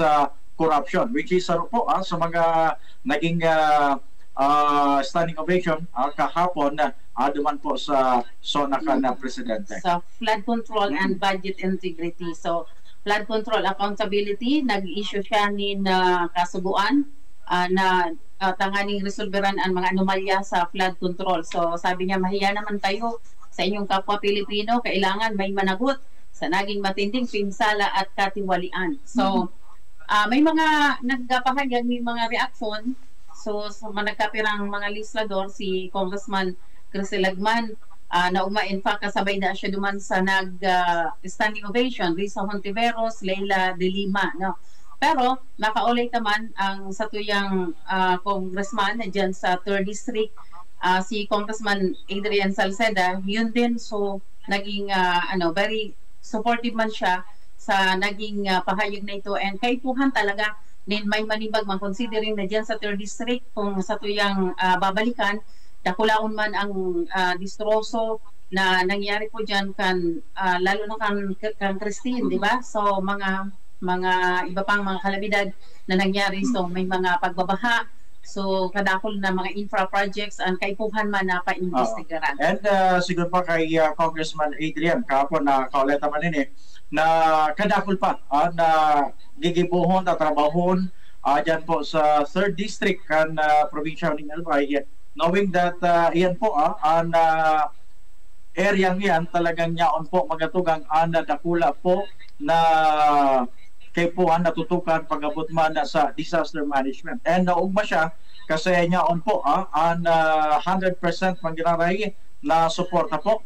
sa corruption, which is po sa mga naging standing ovation kahapon duman po sa SONA na presidente. So, flood control and budget integrity. So, flood control accountability, nag-issue siya ni kasuguan na tanganing resolveran ang mga anomalya sa flood control. So, sabi niya, mahiya naman tayo sa inyong kapwa Pilipino, kailangan may managot sa naging matinding pinsala at katiwalian. So, may mga nagpahayag, may mga reaksyon. So, sa nagkapirang mga legislador, si Congressman Chris Lagman, na in fact, kasabay na siya duman sa standing ovation, Risa Hontiveros, Leila de Lima. No? Pero, nakaulit naman ang satuyang congressman dyan sa 3rd District, si Congressman Adrian Salceda, yun din. So, naging very supportive man siya sa naging pahayag na ito, and kaipuhan talaga nin may manibag man considering na dyan sa 3rd District kung sa tuyang babalikan, dakulaon man ang distroso na nangyari po dyan lalo na kan Christine, di ba? So mga iba pang mga kalamidad na nangyari, so may mga pagbabaha, so kadakol na mga infra projects ang kaipuhan man na pa-investigaran. And siguro pa kay Congressman Adrian kahapon na kauleta man na kadakol pa na gigibuhon at trabahon dyan po sa 3rd District kan probinsya ng Albay, knowing that iyan po ang area yan talagang yaon po magatugang dakula po na kay po natutukan pag-abot man sa disaster management, and naugma siya kasi yaon po ang 100% manggiraray na suporta po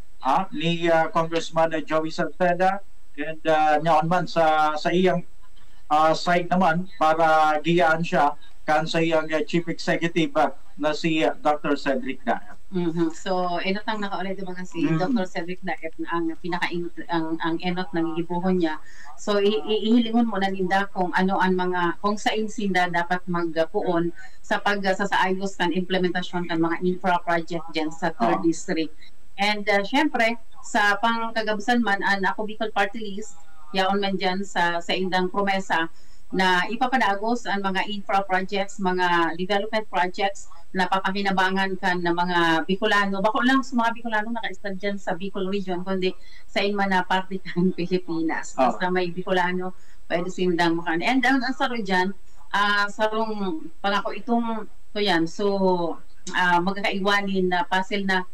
ni Congressman Joey Salceda, and yaon man sa iyang side naman para giyaan siya kan sa iyang Chief Executive na si Dr. Cedric Daep. So, enot ang nakaulit mga si Dr. Cedric Daep ang ang enot ng ibuhon niya. So, ihilingon mo na ninda kung ano ang mga, kung sa insinda dapat magpuon sa pagsasaayos kan implementasyon kan mga infra project dyan sa 3rd District. And syempre, sa pangkagabusan man, ang Ako Bicol Party List, yaon man dyan sa indang promesa na ipapadagos ang mga infra projects, mga development projects na papakinabangan kan na mga Bicolano. Bako lang sa mga Bicolano naka-stand dyan sa Bicol region, kundi sa inman na parte kan Pilipinas. Basta may Bicolano, pwede sindang makan. And ang saro dyan, sarong pangako itong to yan. So, magkakaiwanin na puzzle na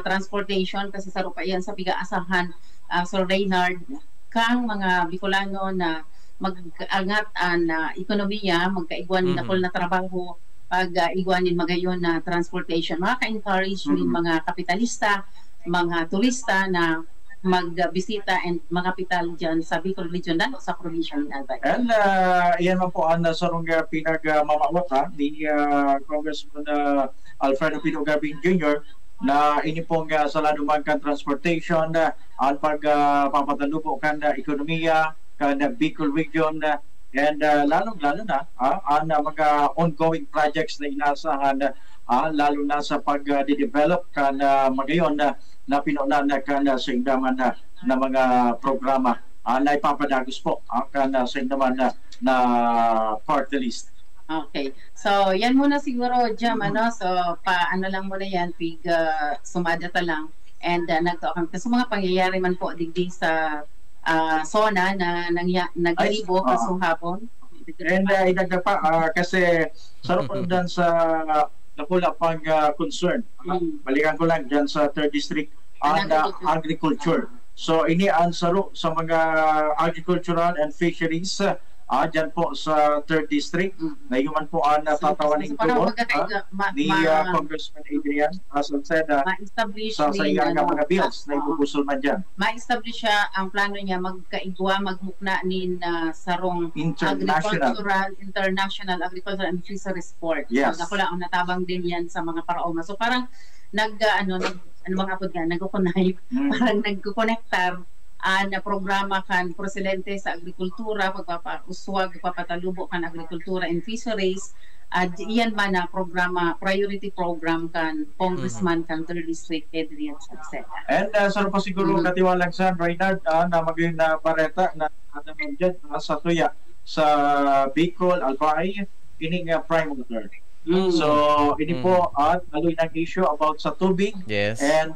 transportation kasi saro pa yan sa pigaasahan Sir Reynard kang mga Bicolano na mag-angat na ekonomiya, magkaigwanin na na trabaho, pag-igwanin magayon na transportation. Makaka-encourage din mga kapitalista, mga turista na magbisita and mga kapital dyan sa Bicol Region lalo sa probinsya ng Albay. And iyan man po ang sarong pinag-mamawat ni Congressman Alfredo Pino Garbin Jr. na ini pong saladuman kan transportation, ang pagpapatalubok kan ekonomiya kan Bicol Region, and lalo na ang mga ongoing projects na inasahan lalo na sa pag-develop kan magayon na pinunan kan sa indaman na mga programa na ipapadagos po kan sa indaman na party list. Okay. So, yan muna siguro, Jam, so, paano lang muna yan, sumada ta lang, and nagtoakam. Kasi mga pangyayari man po, digdi sa SONA na nag-ibo kasong hapon. And idagdag pa, kasi sarap dan sa nakula pang concern. Balikan ko lang dyan sa 3rd District on agriculture. So, ini ang saro sa mga agricultural and fisheries dyan po sa 3rd District, na yuman po ang natatawaning doon ni Congressman Adrian Salceda sa sayang mga bills na ibubusol man dyan. Ma-establish siya, ang plano niya magkaigwa, magmukna nin sarong International Agricultural and Fisheries Sport. Yes. Ako lang ang natabang din yan sa mga paraoma. So parang mga apod nga, nagkukunay, parang nagkukonektar na programa kan presidente sa agrikultura, pagpapauswag, pagpapatalubo kan agrikultura and fisheries, at iyan man na programa, priority program kan Congressman kan 3rd District Adrian Salceda. And saro pa siguro katiwalang sa Reynard na maging bareta na naman dyan sa tuya sa Bicol, Albay, ini nga prime water. So, ini po at aloy ng issue about sa tubig. Yes. And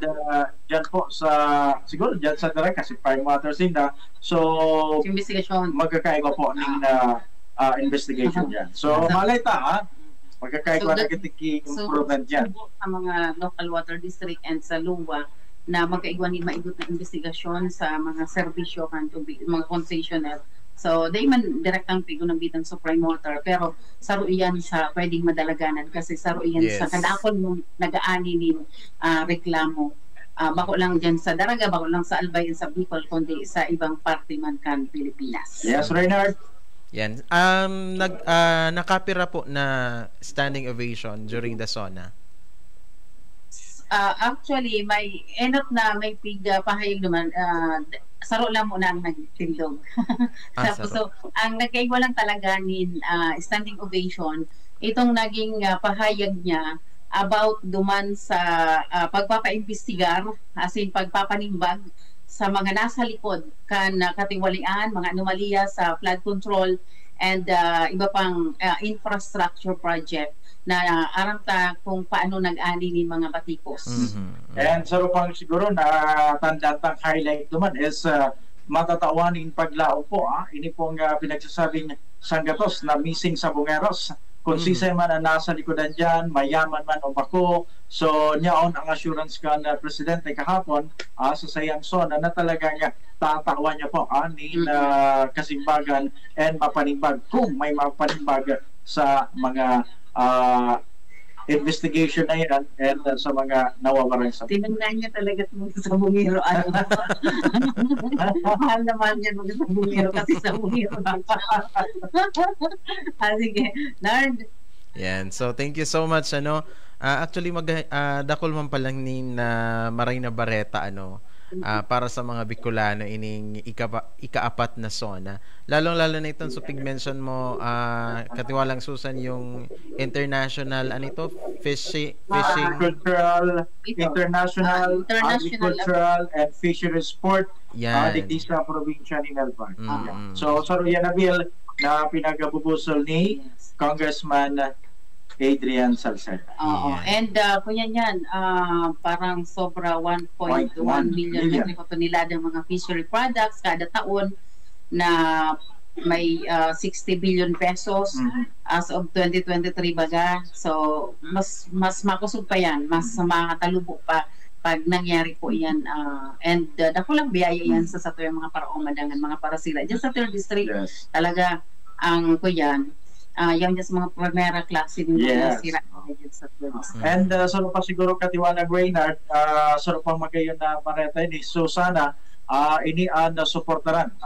dyan po sa, siguro dyan sa direct kasi prime water sinda. So, Investigation. magkakaiba po ng investigation dyan. So, malay ta, magkakaiba na kitiki improvement dyan. Sa mga local water district and sa LUWA na magkaigwan ni maigot na investigasyon sa mga serbisyo kan tubig, mga concessionaire. So, di man direktang pigo ng bitang sa prime water, pero saro iyan sa pwedeng madalaganan kasi saro iyan sa kadakol mong nagaani ni reklamo. Bako lang dyan sa Daraga, bako lang sa Albay sa Bicol, kundi sa ibang parte man kan Pilipinas. Yes, Reynard. Yan. Nakapira po na standing ovation during the SONA. Actually, may enot na may pahayag naman, saro lang muna ang nagtindog. Tapos, so, ang nagkaigwa lang talaga ni standing ovation, itong naging pahayag niya about duman sa pagpapaimbestigar, as in pagpapanimbag sa mga nasa likod kan katiwalian, mga anomalya sa flood control and iba pang infrastructure project na aram ta kung paano nag-ani ni mga batikos. And so pang siguro na tandang highlight naman is matatawaning paglao po. Ini pong pinagsasabing sanggatos na missing sa Bungeros. Kung sisay man ang nasa likodan dyan, mayaman man o bako. So, niyaon ang assurance ka na Presidente kahapon sa sayang SONA na talagang tatawan niya po ni kasimbagan and mapanimbag kung may mapanimbag sa mga investigation na yan and sa mga nawawaran sa tinangnan niya talaga sa bungiro. Mahal naman yan sa bungiro kasi sa bungiro. Sige, Nard. Yan. So, thank you so much. Actually, dakol man pa lang ni Marina Barreta, para sa mga Bicolano ining ikaapat na SONA. Lalong-lalo na itong mention mo, katiwalang Susan, yung international, international agricultural and fisheries sport di sa probinsya ni Nelpan. So, yan na bill na pinagabubusol ni Congressman Adrian Salceda. And kuya yan, parang sobra 1.1 million na nila ng mga fishery products kada taon na may 60 billion pesos as of 2023 baga. So, mas makusog pa yan, mas makatalubog pa pag nangyari po yan. And dako lang biyaya yan sa yung mga paraomadangan, mga parasila. Diyan sa 3rd district, talaga ang kuyan, yung sa mga primera klase ng mga sira sa and solo pa siguro katiwalag Reynard, solo pa magayon na Barreta ini. So sana ini na suportaran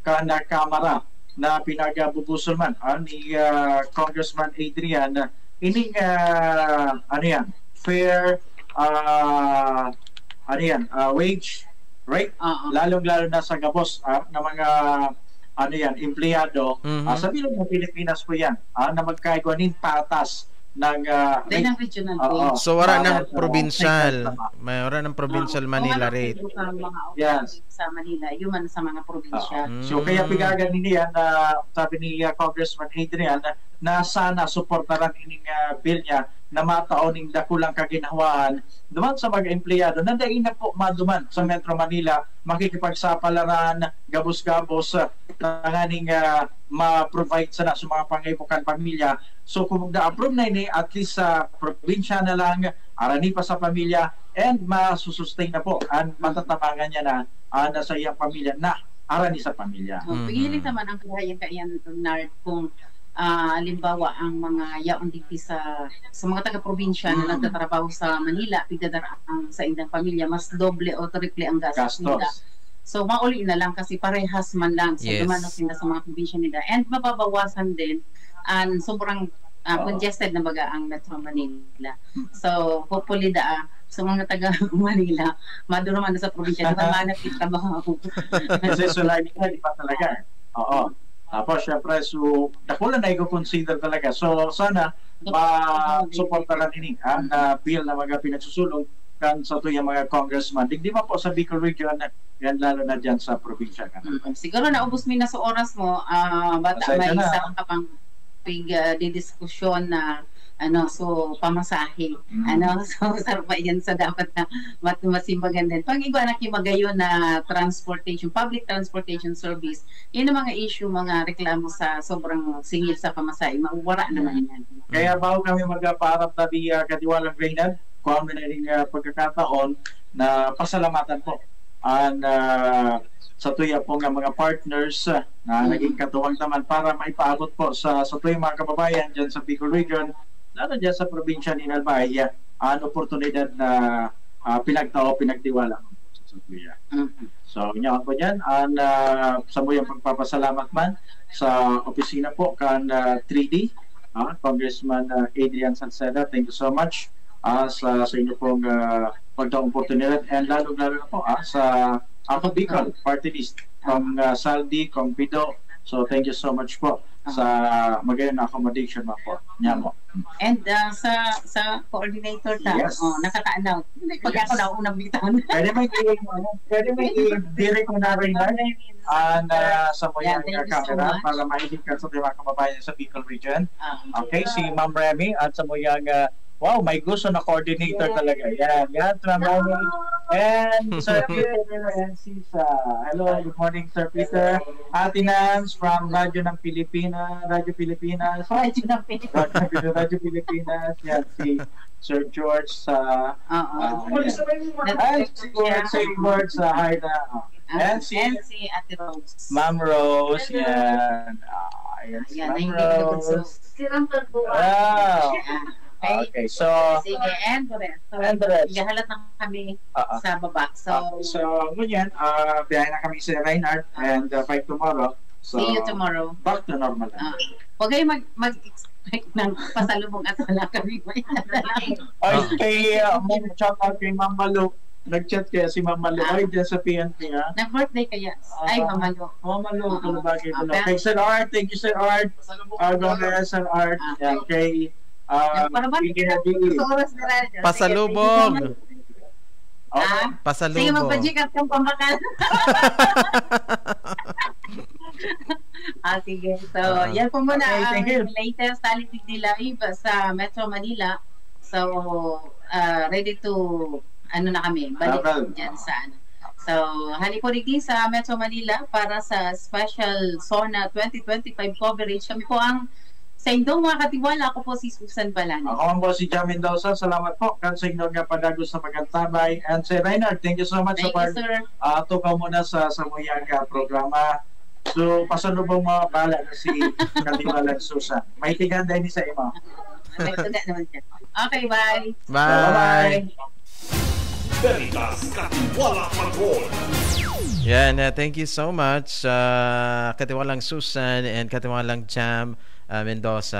kana kamera na pinagabubusol man ni Congressman Adrian ini fair wage, right? Lalong-lalo na sa gabos na mga empleyado. Sa bilog ng Pilipinas po yan na magkaigwanin patas ng regional so wala ng provincial, may wala ng provincial Manila rate. Sa Manila, yuman sa mga probinsya. So kaya pigagan niya na sabi ni Congressman Adrian na sana suportaran ining bill niya na mataoning dakulang kaginhawaan duman sa mga empleyado na daing na po maduman sa Metro Manila makikipagsapalaran gabos-gabos tanganing ma-provide sana sa mga pangaibukan pamilya. So kung da-approve na ini at least sa probinsya na lang arani pa sa pamilya and masusustain na po at matatabangan niya na sa iyang pamilya na arani sa pamilya. Pagili naman ang kahayan Nard kung halimbawa ang mga yaon dito sa mga taga-probinsya na nagtatrabaho sa Manila, pigdadara ang sa indang pamilya, mas doble o triple ang gastos nila. So mauli na lang kasi parehas man lang sa dumano sila sa mga probinsya nila and mababawasan din ang sobrang congested na baga ang Metro Manila. So hopefully sa mga taga Manila, maduro man sa probinsya na manapit trabaho. Kasi sulay di pa talaga. Tapos syempre so dakulan na i-consider talaga. So sana ma-suportaran ini ang bill na mga pinagsusulong kan sa tuyang mga congressman. Digdi man po sa Bicol Region, yan lalo na dyan sa probinsya. Siguro naubos mi na sa oras mo, bata Pasensya may na. isa ka pang didiskusyon na so pamasahe. So sarap pa yan sa dapat na masimbagan din. Pag iba na kimagayon na transportation, public transportation service, yun ang mga issue, mga reklamo sa sobrang singil sa pamasahe. Mauwara naman yan. Kaya bago kami magpaharap na di Katiwalang Reynald, kung ano na rin pagkakataon na pasalamatan po ang sa tuya po ng mga partners na naging katuwang naman para maipaabot po sa tuya mga kababayan dyan sa Bicol Region, lalo dyan sa probinsya ni Albay, ang oportunidad na pinagtiwala sa tuya. So, inyo po dyan, sa muyang pagpapasalamat man sa opisina po kan 3D, Congressman Adrian Salceda, thank you so much sa inyo pong pagka-oportunidad, and lalo-lalo na po sa Ako Bicol Party List, kong Saldi, kong Pido. So thank you so much po sa magayon na accommodation mo po. Niya mo. And sa coordinator ta, Yes. nakataanaw. Hindi pag ako na unang bitawan. Pwede may i-direct mo na rin sa mo Yeah, yung thank you so camera much. para mahilig ka sa mga kababayan sa Bicol Region. Okay, si Ma'am Remy at sa mo yung wow, may gusto na coordinator talaga. Yan, Ma'am Remy. And Sir Peter and Sisa. Hello, good morning, Sir Peter. Ate Nance from Radyo Pilipinas. Radyo Pilipinas. Yan, si Sir George sa ay, si George sa hi na. And si Ate Rose. Ma'am Rose. Yan. Ayan si Ma'am Rose. Wow. Okay, so Sige, and the rest. So, And the rest. igahalat na kami sa baba. So, ngunyan, biyahe na kami sa Reinhardt and by tomorrow. So, see you tomorrow. Back to normal. Huwag kayo mag-expect ng pasalubong at wala kami may nadala. Ay, kay shout out kay Ma'am Malu. Nag-chat kaya si Ma'am Malu. Ay, dyan sa PNP, ha? Nag-birthday kaya. Ay, mamalo. Ma'am Malu, kalabagay mo lang. Kay Sir Art, thank you Sir Art. Gomez, Sir Art. Yan, kay Para ba sa oras na rin? Pasalubong. Okay. Sige, Pasalubong. magpa-check-up kang pambakal. Sige. So, yan po muna Okay, thank you. ang latest Talipig Live sa Metro Manila. So, ready to, na kami, balik Travel. dyan sa So, hali po rin sa Metro Manila para sa special SONA 2025 coverage. Kami po ang sa inyong mga katiwala. Ako po si Susan Balani. Ako ang boss si Jam Mendoza. Salamat po. Kan sa inyong padagos sa pagkantabay. And si Reinhardt, thank you so much Thank sa you, sir. tukaw muna sa Samuyang programa. So, pasalubong mga bala na si Katiwalang Susan. May tigan din sa imo. May tuga naman siya. Okay, bye. Bye. Veritas Katiwala Patrol. Yan, thank you so much Katiwalang Susan and Katiwalang Jam Mendoza